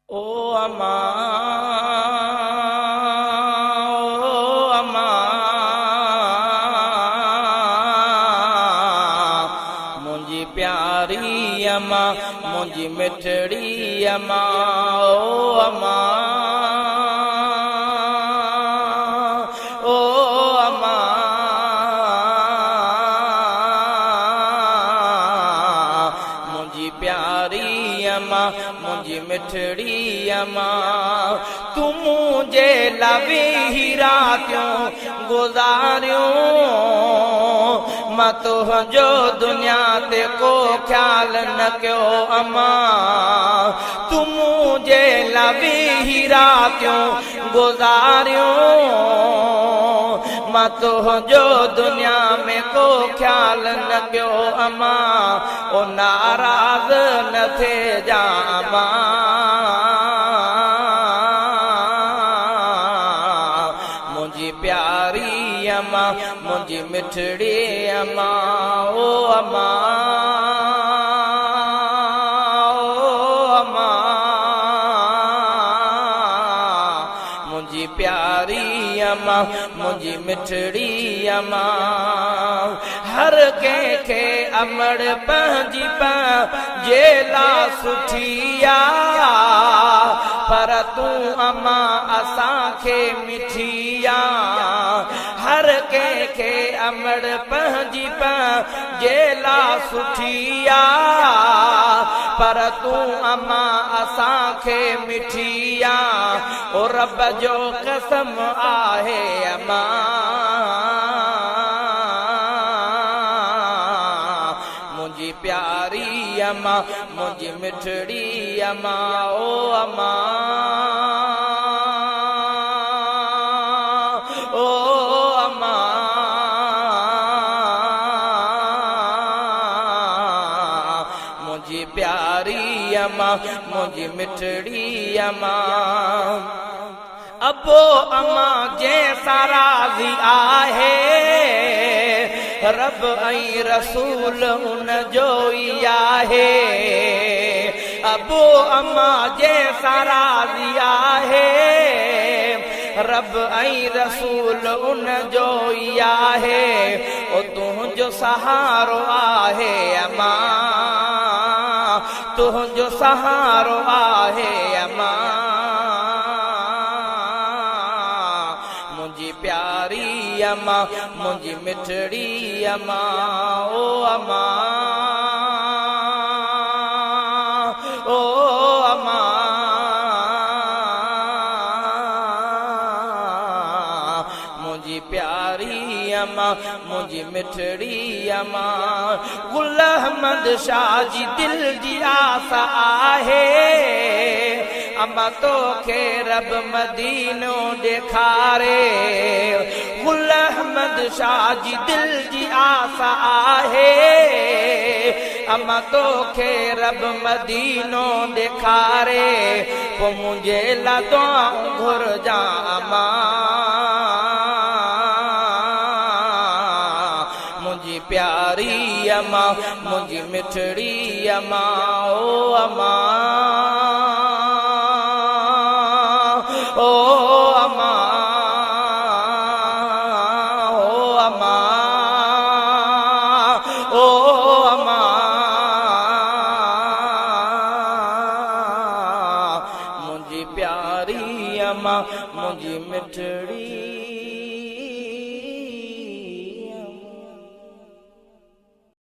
ओ अमा ओ अमा मुंहिंजी प्यारी अमा मुंहिंजी मिठड़ी अमा ओ अमा ओ अमा मुंहिंजी प्यारी अमा मुंहिंजी मिठड़ी अमा तू मुझे लवी हीरा क्यों गुजारियो मां तुझो दुनिया ते को ख्याल न क्यों अमा तू मुझे लवी हीरा क्यों गुजारियो मां तुझो दुनिया में को ख्याल न क्यों अमा ओ नाराज न थे जा अमा मुंहिंजी प्यारी अमा मुंहिंजी मिठड़ी अमा ओ अमा ओ अमा मुंहिंजी प्यारी अमा मुंहिंजी मिठड़ी अमा हर कंहिंखे अमड़ पंहिंजी पंहिंजे लाइ सुठी आ पर तूं अमा असांखे मिठी आ हर कंहिंखे अमड़ पंहिंजी पंहिंजे लाइ सुठी आ पर तूं अमा असांखे मिठी आ ओ रब जो कसम आहे अमा मुंहिंजी प्यारी अमा मुंहिंजी मिठड़ी अमा ओ अमा ओ अमा मुंहिंजी प्यारी अमा मुंहिंजी मिठड़ी अमा अबो अमा जैसा राज़ी आहे रब ऐं रसूल उन जो ई आहे अबो अमा जैसा राज़ी आहे रब ऐं रसूल उन जो ई आहे ओ तुंहिंजो सहारो आहे अमा तुंहिंजो सहारो आहे अमा मुंहिंजी प्यारी अमा मुंहिंजी मिठड़ी अमा ओ अमा ओ अमा मुंहिंजी प्यारी अमा मुंहिंजी मिठड़ी अमा गुल अहमद शाह जी दिल जी आस आहे अमा तोखे रब मदीनो ॾेखारे गुल अहमद शाह जी दिल जी आस आहे अमा तोखे रब मदीनो ॾेखारे पोइ मुंहिंजे लाइ दुआऊं घुरजा अमा मुंहिंजी प्यारी अमा मुंहिंजी मिठड़ी अमा ओ अमा ओ अमा ओ अमा ओ अमा मुंहिंजी प्यारी अमा मुंहिंजी मिठड़ी